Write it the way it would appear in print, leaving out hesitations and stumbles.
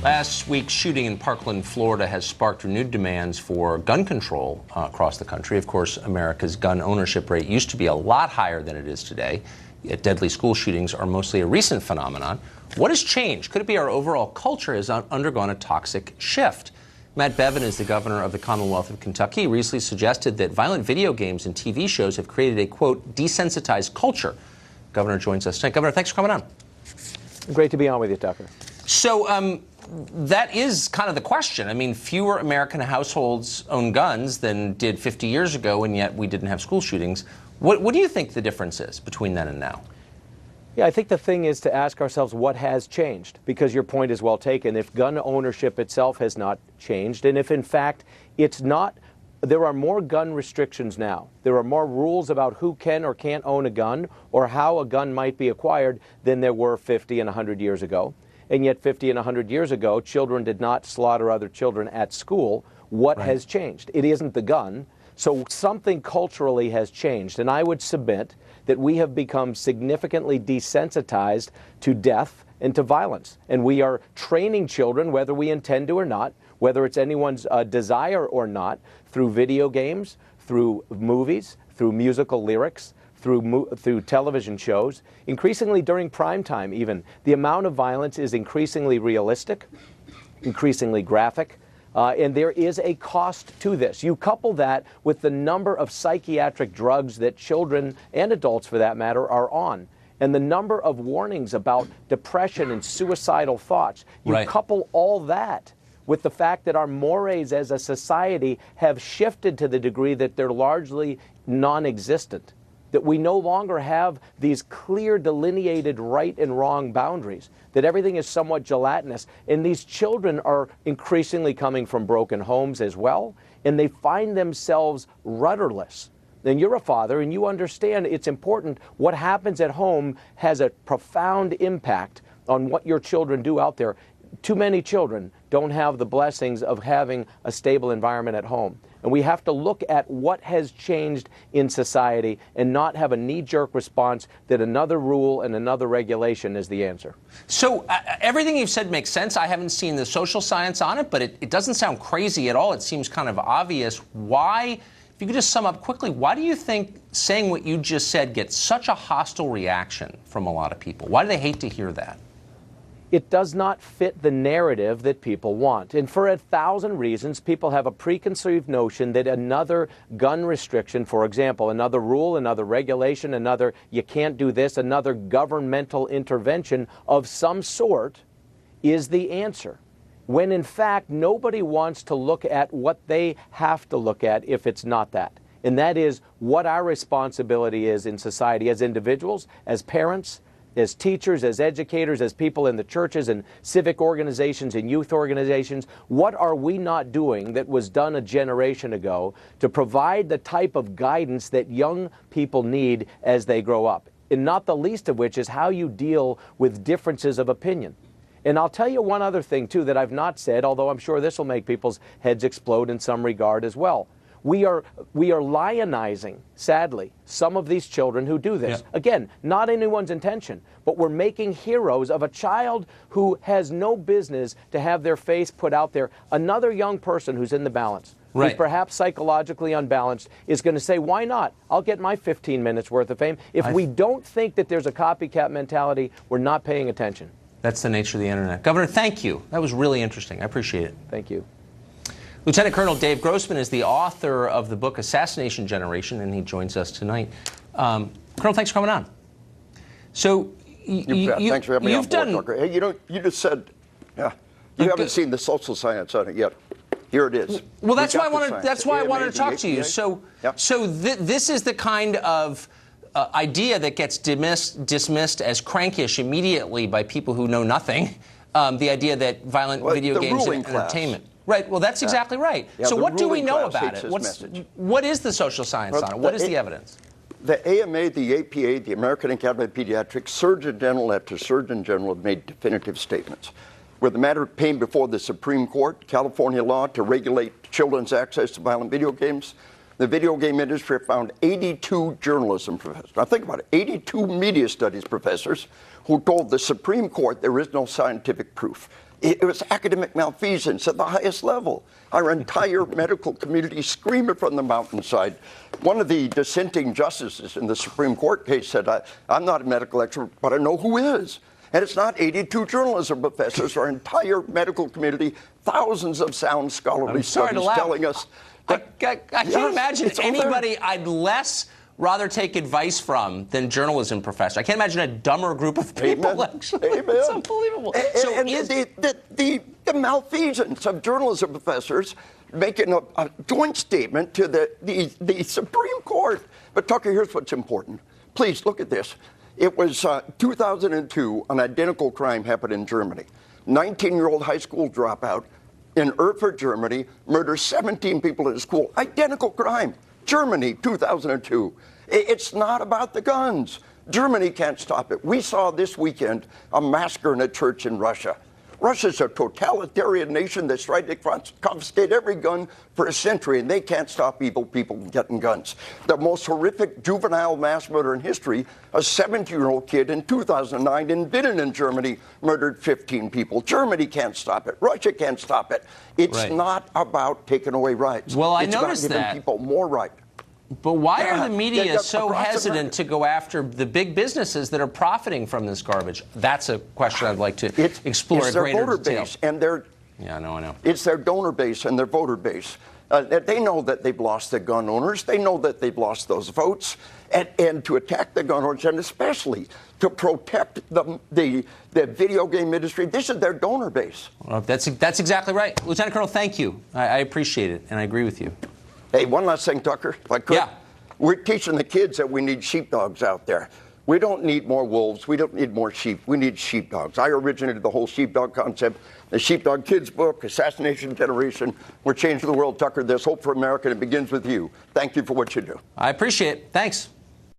Last week's shooting in Parkland, Florida has sparked renewed demands for gun control across the country. Of course, America's gun ownership rate used to be a lot higher than it is today. Yet deadly school shootings are mostly a recent phenomenon. What has changed? Could it be our overall culture has undergone a toxic shift? Matt Bevin is the governor of the Commonwealth of Kentucky. He recently suggested that violent video games and TV shows have created a, quote, desensitized culture. Governor joins us tonight. Governor, thanks for coming on. Great to be on with you, Tucker. So that is kind of the question. I mean, fewer American households own guns than did 50 years ago, and yet we didn't have school shootings. What do you think the difference is between then and now? Yeah, I think the thing is to ask ourselves what has changed, because your point is well taken. If gun ownership itself has not changed, and if in fact it's not, there are more gun restrictions now. There are more rules about who can or can't own a gun or how a gun might be acquired than there were 50 and 100 years ago. And yet 50 and 100 years ago, children did not slaughter other children at school. What has changed? It isn't the gun. So something culturally has changed. And I would submit that we have become significantly desensitized to death and to violence. And we are training children, whether we intend to or not, whether it's anyone's desire or not, through video games, through movies, through musical lyrics, through television shows, increasingly during prime time even. The amount of violence is increasingly realistic, increasingly graphic, and there is a cost to this. You couple that with the number of psychiatric drugs that children and adults, for that matter, are on, and the number of warnings about depression and suicidal thoughts. You couple all that with the fact that our mores as a society have shifted to the degree that they're largely non-existent, that we no longer have these clear delineated right and wrong boundaries, that everything is somewhat gelatinous. And these children are increasingly coming from broken homes as well, and they find themselves rudderless. And you're a father, and you understand it's important. What happens at home has a profound impact on what your children do out there. Too many children don't have the blessings of having a stable environment at home. And we have to look at what has changed in society and not have a knee-jerk response that another rule and another regulation is the answer. So everything you've said makes sense. I haven't seen the social science on it, but it doesn't sound crazy at all. It seems kind of obvious. Why, if you could just sum up quickly, why do you think saying what you just said gets such a hostile reaction from a lot of people? Why do they hate to hear that? It does not fit the narrative that people want. And for 1,000 reasons, people have a preconceived notion that another gun restriction, for example, another rule, another regulation, another you can't do this, another governmental intervention of some sort is the answer. When in fact, nobody wants to look at what they have to look at if it's not that. And that is what our responsibility is in society as individuals, as parents, as teachers, as educators, as people in the churches and civic organizations and youth organizations. What are we not doing that was done a generation ago to provide the type of guidance that young people need as they grow up? And not the least of which is how you deal with differences of opinion. And I'll tell you one other thing, too, that I've not said, although I'm sure this will make people's heads explode in some regard as well. We are lionizing, sadly, some of these children who do this. Yeah. Again, not anyone's intention, but we're making heroes of a child who has no business to have their face put out there. Another young person who's in the balance, who's perhaps psychologically unbalanced, is going to say, why not? I'll get my 15 minutes worth of fame. If we don't think that there's a copycat mentality, we're not paying attention. That's the nature of the internet. Governor, thank you. That was really interesting. I appreciate it. Thank you. Lieutenant Colonel Dave Grossman is the author of the book Assassination Generation, and he joins us tonight. Colonel, thanks for coming on. So thanks for having me on board, Tucker. Hey, you just said, you haven't seen the social science on it yet. Here it is. Well, that's why I wanted. That's why I wanted to talk to you. So this is the kind of idea that gets dismissed as crankish immediately by people who know nothing. The idea that violent video games and entertainment. Right. Well, that's exactly right. Yeah, so what do we know about it? What is the social science on it? What is the evidence? The AMA, the APA, the American Academy of Pediatrics, Surgeon General after Surgeon General have made definitive statements. Where the matter came before the Supreme Court, California law to regulate children's access to violent video games, the video game industry found 82 journalism professors. Now think about it, 82 media studies professors who told the Supreme Court there is no scientific proof. It was academic malfeasance at the highest level. Our entire medical community screaming from the mountainside. One of the dissenting justices in the Supreme Court case said, I'm not a medical expert, but I know who is. And it's not 82 journalism professors, our entire medical community, thousands of sound scholarly studies telling us that, I can't imagine anybody I'd less rather take advice from than journalism professors. I can't imagine a dumber group of people, Amen. actually. Amen. It's unbelievable. The malfeasance of journalism professors making a joint statement to the Supreme Court. But Tucker, here's what's important. Please look at this. It was 2002, an identical crime happened in Germany. 19-year-old high school dropout in Erfurt, Germany, murders 17 people at a school. Identical crime. Germany, 2002. It's not about the guns. Germany can't stop it. We saw this weekend a massacre in a church in Russia. Russia's a totalitarian nation that's tried to confiscate every gun for a century, and they can't stop evil people from getting guns. The most horrific juvenile mass murder in history, a 17-year-old kid in 2009 in Binnen in Germany murdered 15 people. Germany can't stop it. Russia can't stop it. It's not about taking away rights. Well, I it's noticed about giving that. people more right. But why are the media so hesitant to go after the big businesses that are profiting from this garbage? That's a question I'd like to explore in greater voter detail. Base and their, I know. It's their donor base and their voter base. They know that they've lost the gun owners. They know that they've lost those votes. And to attack the gun owners, and especially to protect the video game industry, this is their donor base. Well, that's exactly right. Lieutenant Colonel, thank you. I appreciate it, and I agree with you. Hey, one last thing, Tucker, if I could. Yeah. We're teaching the kids that we need sheepdogs out there. We don't need more wolves. We don't need more sheep. We need sheepdogs. I originated the whole sheepdog concept. The Sheepdog Kids book, Assassination Generation. We're changing the world, Tucker. There's hope for America, and it begins with you. Thank you for what you do. I appreciate it. Thanks.